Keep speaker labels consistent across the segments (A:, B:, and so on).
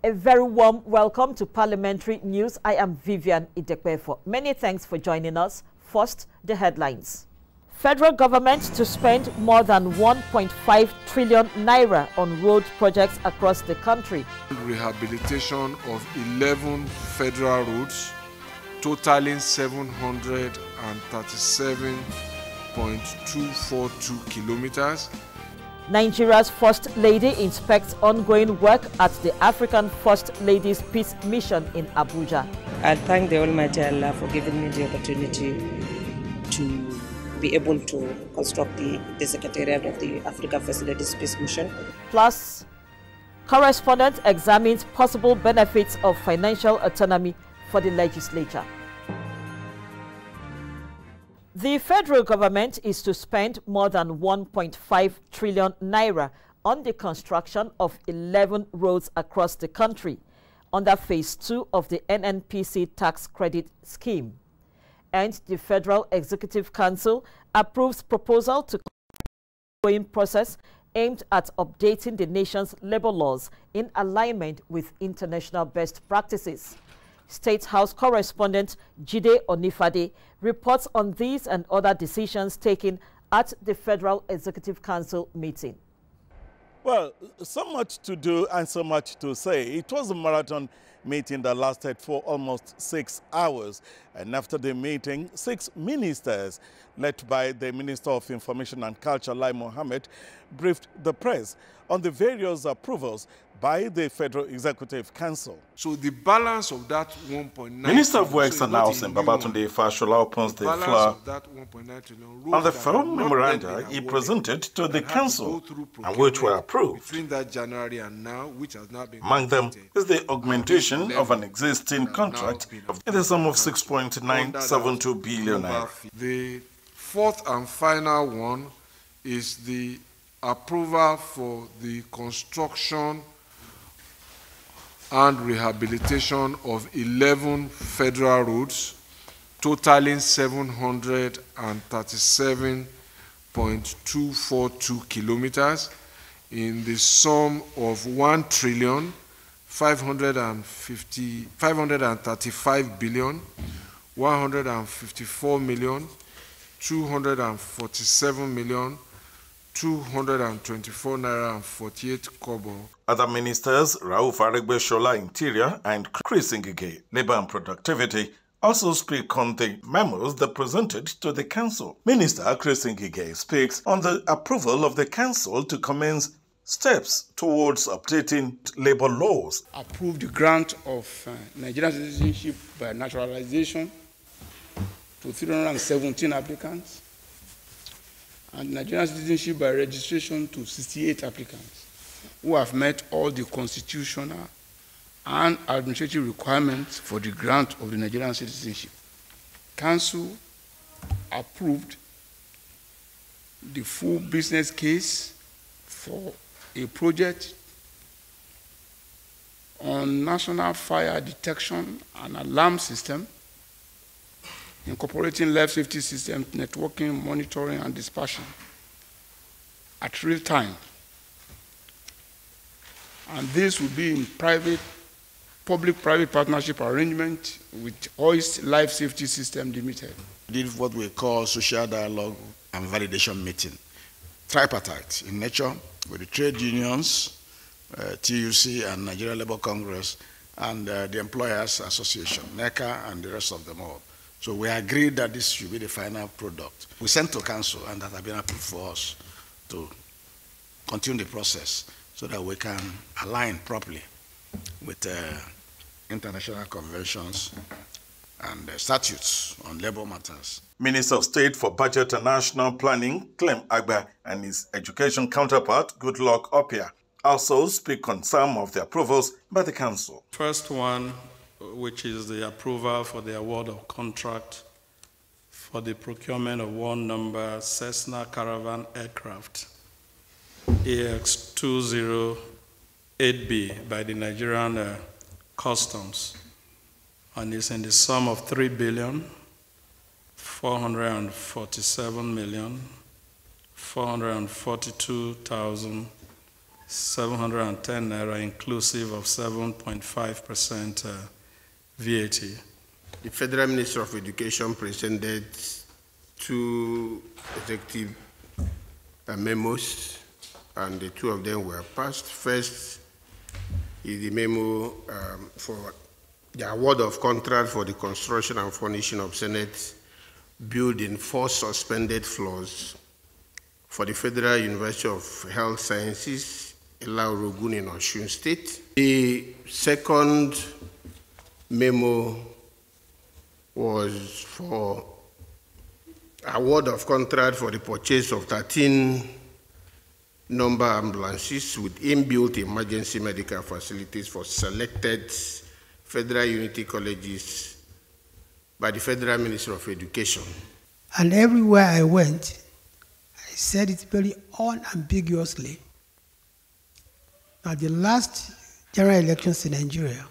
A: A very warm welcome to Parliamentary News. I am Vivian Idekpefo. Many thanks for joining us. First, the headlines. Federal government to spend more than 1.5 trillion naira on road projects across the country.
B: Rehabilitation of 11 federal roads, totaling 737.242 kilometers.
A: Nigeria's First Lady inspects ongoing work at the African First Ladies Peace Mission in Abuja.
C: I thank the Almighty Allah for giving me the opportunity to be able to construct the Secretariat of the African First Ladies Peace Mission.
A: Plus, correspondent examines possible benefits of financial autonomy for the legislature. The federal government is to spend more than 1.5 trillion naira on the construction of 11 roads across the country under Phase 2 of the NNPC tax credit scheme. And the Federal Executive Council approves proposal to ongoing process aimed at updating the nation's labor laws in alignment with international best practices. State House correspondent Jide Onifade reports on these and other decisions taken at the Federal Executive Council meeting.
D: Well, so much to do and so much to say. It was a marathon meeting that lasted for almost 6 hours. And after the meeting, 6 ministers, led by the Minister of Information and Culture, Lai Mohammed, briefed the press on the various approvals by the Federal Executive Council.
B: So the balance of that 1.9
E: Minister of Works and Housing, Babatunde Fashola, opens the floor on the 4 memoranda he presented to the Council and which were approved.
B: Between that January and now, which has not been
E: among them is the augmentation of an existing contract in the sum of 6.972 billion naira.
B: The fourth and final one is the approval for the construction and rehabilitation of 11 federal roads, totaling 737.242 kilometers in the sum of 1,535,154,247,224 naira and 48 kobo.
E: Other ministers, Rauf Aregbesola, Interior, and Chris Ngige, Labour and Productivity, also speak on the memos they presented to the Council. Minister Chris Ngige speaks on the approval of the Council to commence steps towards updating labour laws.
F: Approved the grant of Nigerian citizenship by naturalization to 317 applicants and Nigerian citizenship by registration to 68 applicants who have met all the constitutional and administrative requirements for the grant of the Nigerian citizenship. Council approved the full business case for a project on national fire detection and alarm system, incorporating life safety systems, networking, monitoring, and dispatching at real time. And this will be in public-private partnership arrangement with OIST Life Safety System Limited.
G: We did what we call social dialogue and validation meeting, tripartite in nature, with the trade unions, TUC and Nigeria Labour Congress, and the Employers Association, NECA, and the rest of them all. So we agreed that this should be the final product. We sent to Council, and that has been approved for us to continue the process so that we can align properly with international conventions and statutes on labor matters.
E: Minister of State for Budget and National Planning, Clem Agba, and his education counterpart, Goodluck Opia, also speak on some of the approvals by the Council.
H: First one, which is the approval for the award of contract for the procurement of one number Cessna Caravan aircraft, AX208B, by the Nigerian Customs, and it's in the sum of 3,447,442,700 710 naira, inclusive of 7.5% VAT.
I: The Federal Minister of Education presented two executive memos, and the two of them were passed. First is the memo for the award of contract for the construction and furnishing of Senate building 4 suspended floors for the Federal University of Health Sciences, Elaorogun in Osun State. The second memo was for award of contract for the purchase of 13 number ambulances with inbuilt emergency medical facilities for selected federal unity colleges by the Federal Ministry of Education.
J: And everywhere I went, I said it very unambiguously that the last general elections in Nigeria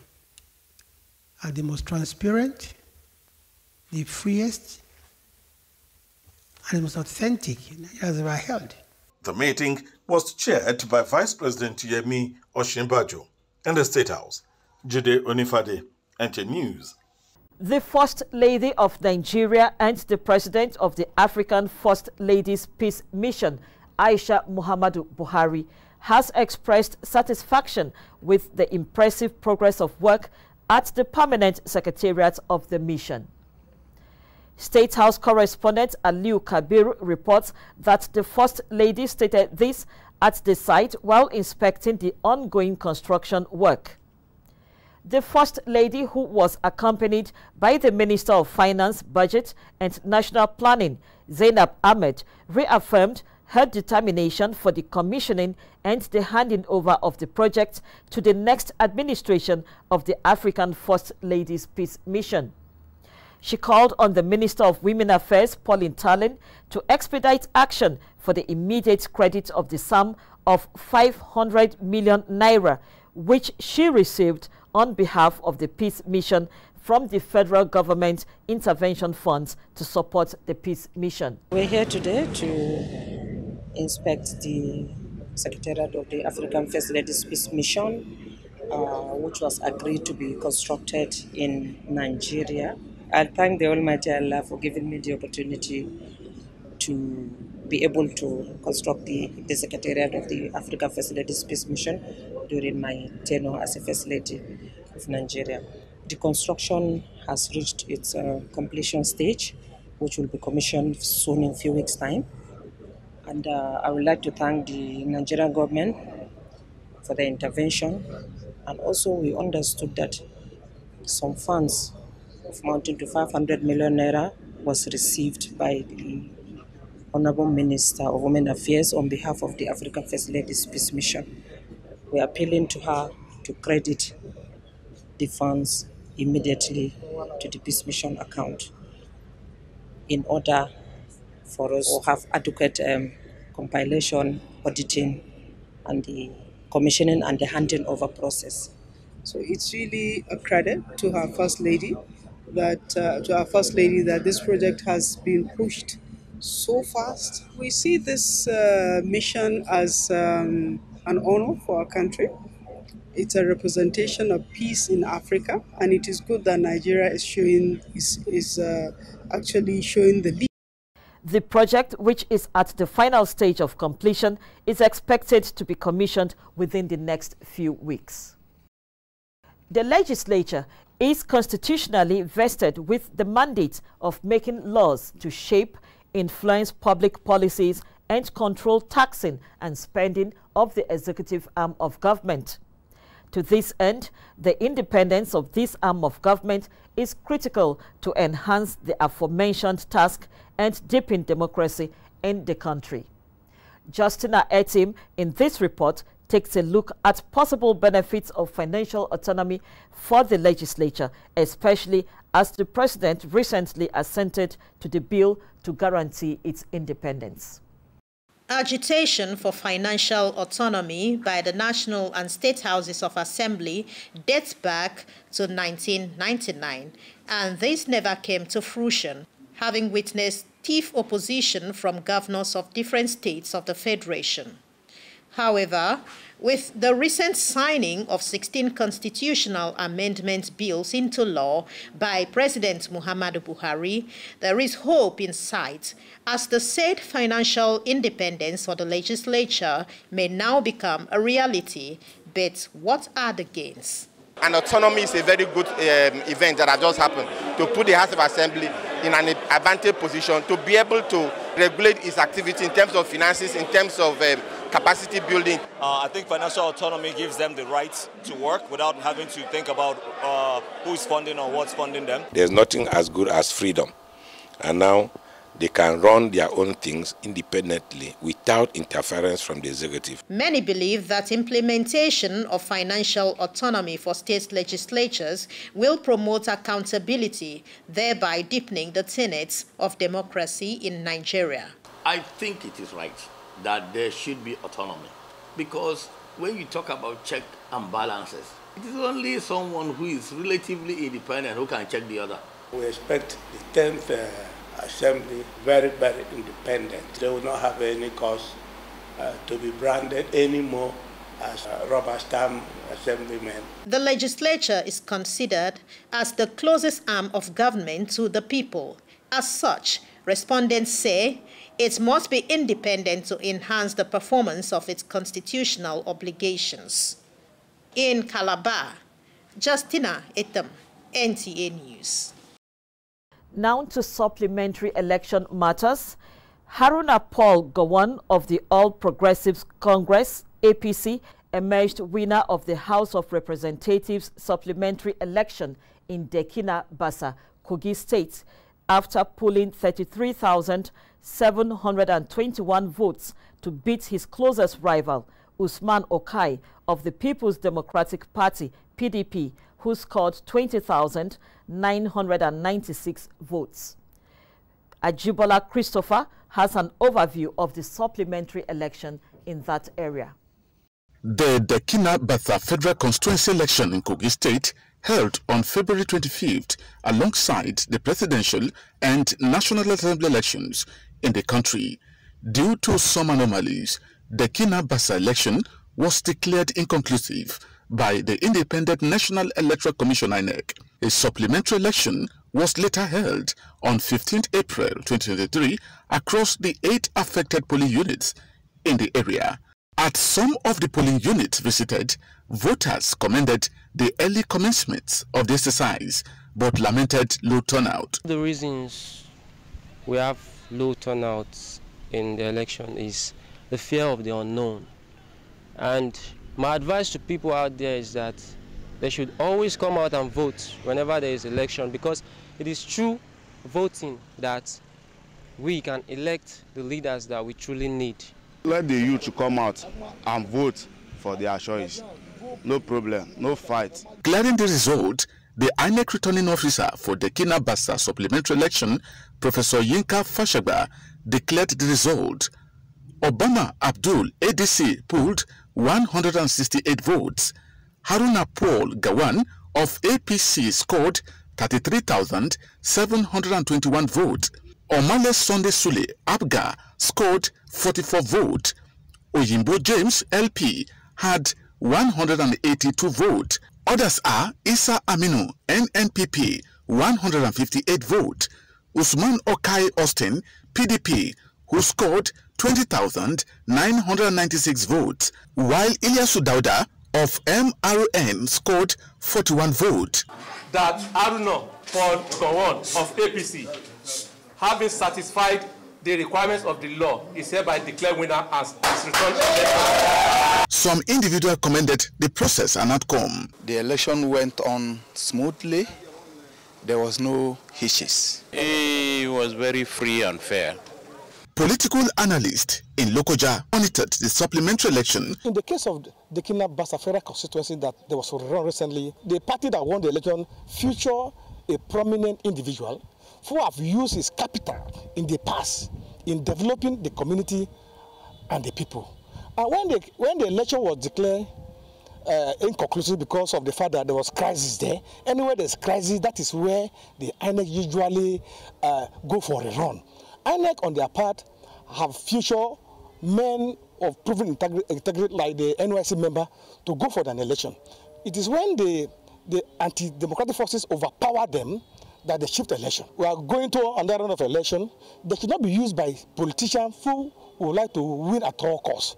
J: are the most transparent, the freest, and the most authentic as ever held.
E: The meeting was chaired by Vice President Yemi Osinbajo in the State House. Jide Onifade, NTA News.
A: The First Lady of Nigeria and the President of the African First Ladies Peace Mission, Aisha Muhammadu Buhari, has expressed satisfaction with the impressive progress of work at the Permanent Secretariat of the mission. State House correspondent Aliu Kabir reports that the First Lady stated this at the site while inspecting the ongoing construction work. The First Lady, who was accompanied by the Minister of Finance, Budget and National Planning, Zainab Ahmed, reaffirmed her determination for the commissioning and the handing over of the project to the next administration of the African First Ladies Peace Mission. She called on the Minister of Women Affairs, Pauline Tallen, to expedite action for the immediate credit of the sum of 500 million naira, which she received on behalf of the peace mission from the federal government intervention funds to support the peace mission.
C: We're here today to inspect the Secretariat of the African First Ladies Peace Mission, which was agreed to be constructed in Nigeria. I thank the Almighty Allah for giving me the opportunity to be able to construct the Secretariat of the African First Ladies Peace Mission during my tenure as a First Lady of Nigeria. The construction has reached its completion stage, which will be commissioned soon in a few weeks' time. And I would like to thank the Nigerian government for the intervention. And also we understood that some funds amounting to 500 million naira was received by the Honorable Minister of Women Affairs on behalf of the African First Ladies Peace Mission. We are appealing to her to credit the funds immediately to the Peace Mission account in order for us to have adequate compilation, auditing, and the commissioning and the handing over process.
K: So it's really a credit to our First Lady that this project has been pushed so fast. We see this mission as an honor for our country. It's a representation of peace in Africa, and it is good that Nigeria is actually showing the lead.
A: The project, which is at the final stage of completion, is expected to be commissioned within the next few weeks. The legislature is constitutionally vested with the mandate of making laws to shape, influence public policies, and control taxing and spending of the executive arm of government. To this end, the independence of this arm of government is critical to enhance the aforementioned task and deepen democracy in the country. Justina Etim, in this report, takes a look at possible benefits of financial autonomy for the legislature, especially as the president recently assented to the bill to guarantee its independence.
L: Agitation for financial autonomy by the national and state houses of assembly dates back to 1999, and this never came to fruition, having witnessed stiff opposition from governors of different states of the Federation. However, With the recent signing of 16 constitutional amendment bills into law by President Muhammadu Buhari, there is hope in sight as the said financial independence for the legislature may now become a reality. But what are the gains?
M: And autonomy is a very good event that has just happened to put the House of Assembly in an advantageous position to be able to regulate its activity in terms of finances, in terms of capacity building.
N: I think financial autonomy gives them the right to work without having to think about who is funding or what's funding them.
O: There's nothing as good as freedom. And now they can run their own things independently without interference from the executive.
L: Many believe that implementation of financial autonomy for state legislatures will promote accountability, thereby deepening the tenets of democracy in Nigeria.
P: I think it is right that there should be autonomy, because when you talk about check and balances, it is only someone who is relatively independent who can check the other.
Q: We expect the 10th Assembly very, very independent. They will not have any cause to be branded anymore as rubber stamp assemblymen.
L: The legislature is considered as the closest arm of government to the people. As such, respondents say it must be independent to enhance the performance of its constitutional obligations. In Calabar, Justina Etam, NTA News.
A: Now to supplementary election matters. Haruna Paul Gowon of the All Progressives Congress, APC, emerged winner of the House of Representatives supplementary election in Dekina Bassa, Kogi State, after pulling 33,721 votes to beat his closest rival, Usman Okai of the People's Democratic Party, PDP, who scored 20,996 votes. Ajibola Christopher has an overview of the supplementary election in that area.
R: The Dekina Bassa Federal Constituency election in Kogi State held on February 25th alongside the presidential and National Assembly elections in the country. Due to some anomalies, the Dekina Bassa election was declared inconclusive by the Independent National Electoral Commission (INEC). A supplementary election was later held on 15th April 2023 across the 8 affected polling units in the area. At some of the polling units visited, voters commended the early commencement of the exercise but lamented low turnout.
S: The reasons we have low turnouts in the election is the fear of the unknown. And my advice to people out there is that they should always come out and vote whenever there is election, because it is through voting that we can elect the leaders that we truly need.
T: Let the youth come out and vote for their choice. No problem, no fight.
R: Declaring the result, the INEC returning officer for the Dekina Bassa supplementary election, Professor Yinka Fashagba, declared the result. Obama Abdul, ADC, pulled 168 votes. Haruna Paul Gowon of APC scored 33,721 votes. Omale Sunday Sule Abga scored 44 votes. Oyimbo James LP had 182 votes. Others are Isa Aminu NNPP 158 votes. Usman Okai Austin PDP, who scored 20,996 votes, while Ilyasu Dauda of MRN scored 41 votes.
U: That Haruna Paul Gowon of APC, having satisfied the requirements of the law, is hereby declared winner as returned election.
R: Some individuals commended the process and outcome.
V: The election went on smoothly. There was no hitches.
W: It was very free and fair.
R: Political analysts in Lokoja monitored the supplementary election.
X: In the case of the Dekina Bassa Federal constituency that there was run recently, the party that won the election featured a prominent individual who have used his capital in the past in developing the community and the people. And when the election was declared inconclusive because of the fact that there was crisis there, anywhere there's crisis, that is where the INEC usually go for a run. INEC, on their part, have future men of proven integrity like the NYC member to go for an election. It is when the anti-democratic forces overpower them that they shift election. We are going to another round of election. They should not be used by politicians who would like to win at all costs.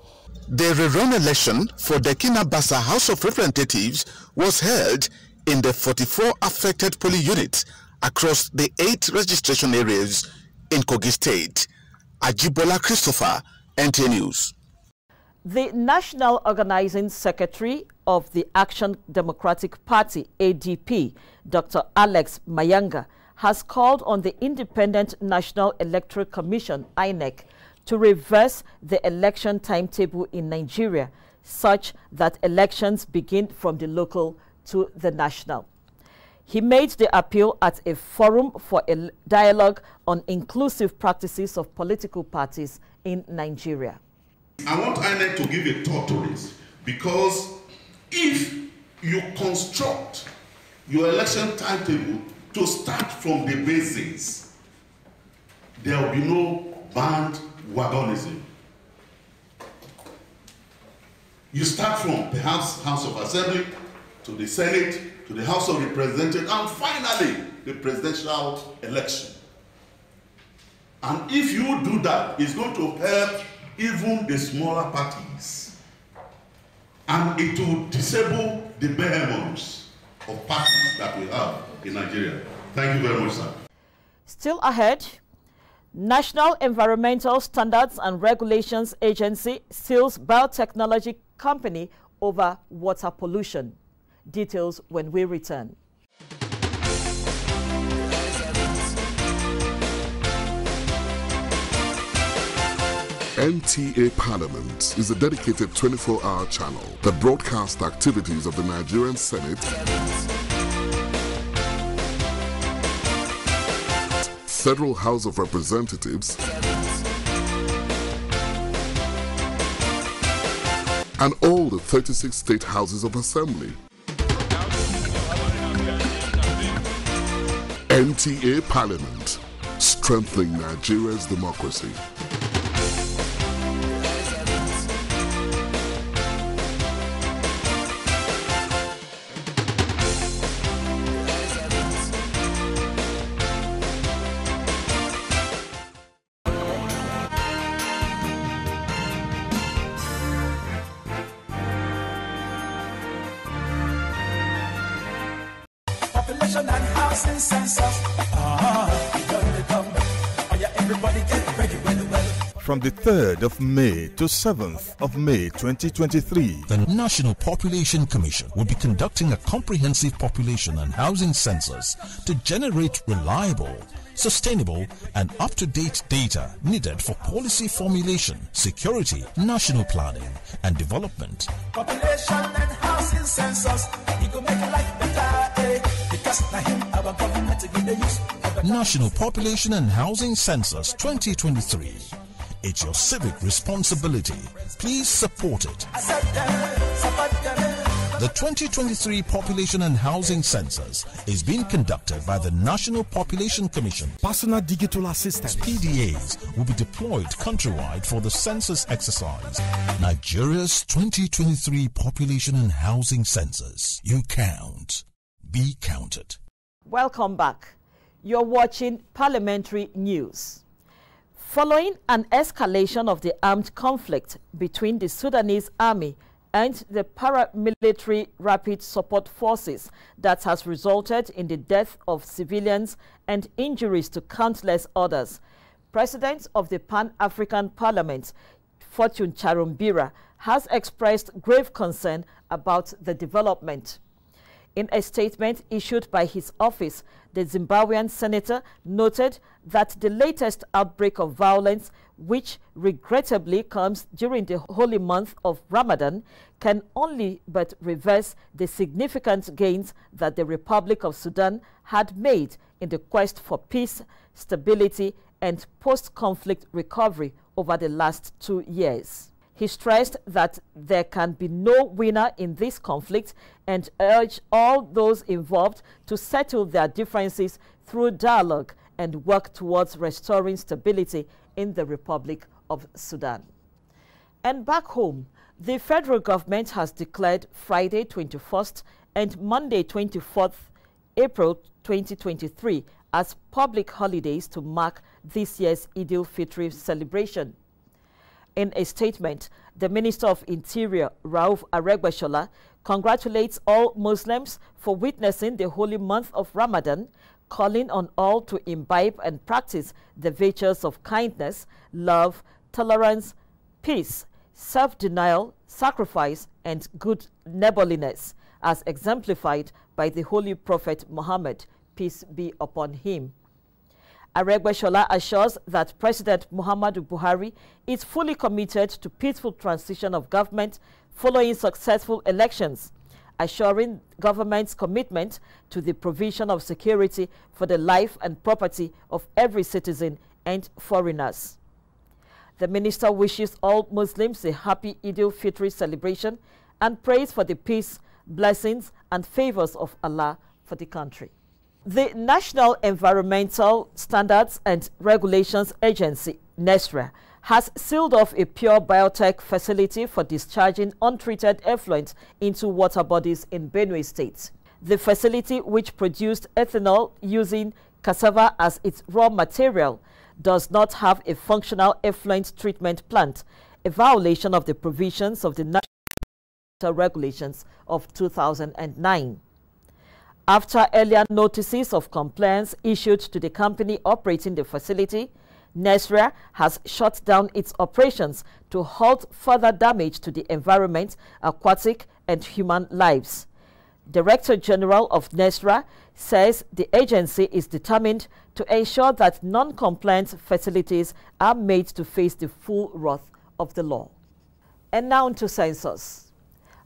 R: The rerun election for the Kinabasa House of Representatives was held in the 44 affected polling units across the 8 registration areas in Kogi State. Ajibola Christopher, NTA News.
A: The National Organizing Secretary of the Action Democratic Party, ADP, Dr. Alex Mayanga, has called on the Independent National Electoral Commission, INEC, to reverse the election timetable in Nigeria, such that elections begin from the local to the national. He made the appeal at a forum for a dialogue on inclusive practices of political parties in Nigeria.
B: I want INEC to give a thought to this, because if you construct your election timetable to start from the basics, there will be no bandwagonism. You start from perhaps House of Assembly to the Senate to the House of Representatives and finally the presidential election. And if you do that, it's going to help even the smaller parties, and it will disable the behemoths of parties that we have in Nigeria. Thank you very much, sir.
A: Still ahead, National Environmental Standards and Regulations Agency seals biotechnology company over water pollution. Details when we return.
D: NTA Parliament is a dedicated 24-hour channel that broadcasts activities of the Nigerian Senate, Federal House of Representatives, and all the 36 state houses of assembly. NTA Parliament, strengthening Nigeria's democracy.
F: Population and housing census. Everybody get ready,
G: From the 3rd of May to 7th of May 2023,
Y: the National Population Commission will be conducting a comprehensive population and housing census to generate reliable, sustainable and up-to-date data needed for policy formulation, security, national planning and development.
F: Population and housing census, it will make life better, eh? Because now him our government to give the use.
Y: National Population and Housing Census 2023. It's your civic responsibility. Please support it. The 2023 Population and Housing Census is being conducted by the National Population Commission.
G: Personal Digital Assistance
Y: PDAs will be deployed countrywide for the census exercise. Nigeria's 2023 Population and Housing Census. You count. Be counted.
A: Welcome back. You're watching Parliamentary News. Following an escalation of the armed conflict between the Sudanese army and the paramilitary rapid support forces that has resulted in the death of civilians and injuries to countless others, President of the Pan-African Parliament, Fortune Charumbira, has expressed grave concern about the development. In a statement issued by his office, the Zimbabwean senator noted that the latest outbreak of violence, which regrettably comes during the holy month of Ramadan, can only but reverse the significant gains that the Republic of Sudan had made in the quest for peace, stability, and post-conflict recovery over the last 2 years. He stressed that there can be no winner in this conflict and urged all those involved to settle their differences through dialogue and work towards restoring stability in the Republic of Sudan. And back home, the federal government has declared Friday 21st and Monday 24th April 2023 as public holidays to mark this year's Eid al-Fitr celebration. In a statement, the Minister of Interior, Rauf Aregbesola, congratulates all Muslims for witnessing the holy month of Ramadan, calling on all to imbibe and practice the virtues of kindness, love, tolerance, peace, self-denial, sacrifice, and good neighborliness, as exemplified by the Holy Prophet Muhammad, peace be upon him. Aregbesola assures that President Muhammadu Buhari is fully committed to peaceful transition of government following successful elections, assuring government's commitment to the provision of security for the life and property of every citizen and foreigners. The minister wishes all Muslims a happy Eid al-Fitr celebration and prays for the peace, blessings, and favors of Allah for the country. The National Environmental Standards and Regulations Agency, NESRA, has sealed off a pure biotech facility for discharging untreated effluent into water bodies in Benue State. The facility, which produced ethanol using cassava as its raw material, does not have a functional effluent treatment plant, a violation of the provisions of the National Regulations of 2009. After earlier notices of compliance issued to the company operating the facility, NESRA has shut down its operations to halt further damage to the environment, aquatic and human lives. Director General of NESRA says the agency is determined to ensure that non-compliant facilities are made to face the full wrath of the law. And now to census.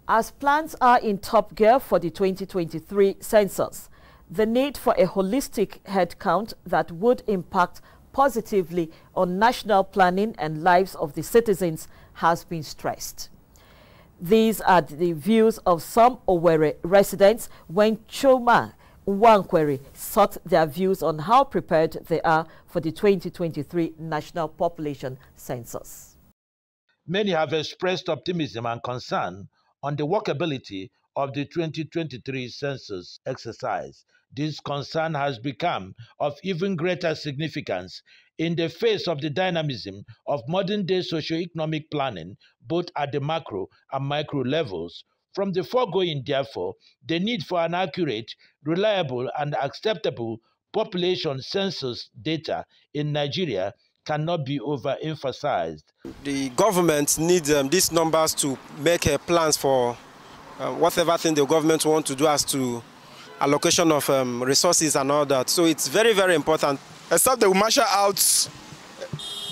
A: As plans are in top gear for the 2023 census, the need for a holistic head count that would impact positively on national planning and lives of the citizens has been stressed. These are the views of some Owerri residents when Choma Nwankwere sought their views on how prepared they are for the 2023 National Population Census.
C: Many have expressed optimism and concern on the workability of the 2023 census exercise. This concern has become of even greater significance in the face of the dynamism of modern-day socio-economic planning, both at the macro and micro levels. From the foregoing, therefore, the need for an accurate, reliable, and acceptable population census data in Nigeria cannot be overemphasized.
E: The government needs these numbers to make plans for whatever thing the government wants to do as to allocation of resources and all that. So it's very, very important.
H: Except they will marshal out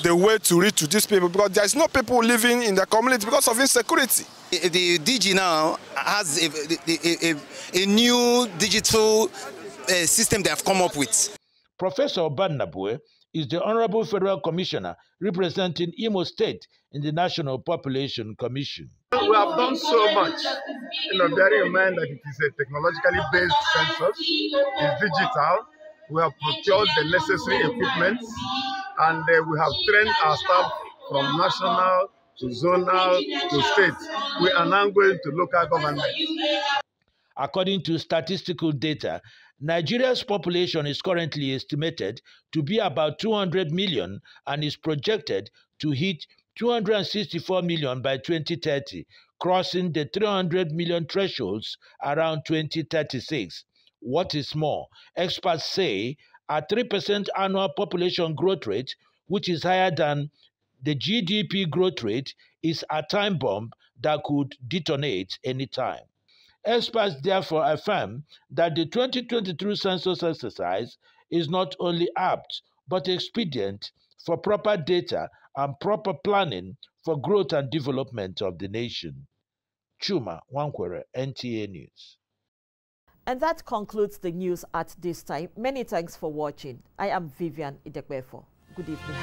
H: the way to reach to these people, because there's no people living in the community because of insecurity.
I: The DG now has a new digital system they have come up with.
C: Professor Obanabue is the Honorable Federal Commissioner representing Imo State in the National Population Commission.
H: We have done so much, bearing in mind that it is a technologically based census, it's digital. We have procured the necessary equipment, and we have trained our staff from national to zonal to state. We are now going to local government.
C: According to statistical data, Nigeria's population is currently estimated to be about 200 million and is projected to hit 264 million by 2030, crossing the 300 million thresholds around 2036. What is more, experts say a 3% annual population growth rate, which is higher than the GDP growth rate, is a time bomb that could detonate anytime. Experts therefore affirm that the 2023 census exercise is not only apt but expedient for proper data and proper planning for growth and development of the nation. Chuma Nwankwere, NTA News.
A: And that concludes the news at this time. Many thanks for watching. I am Vivian Idekwefo. Good evening.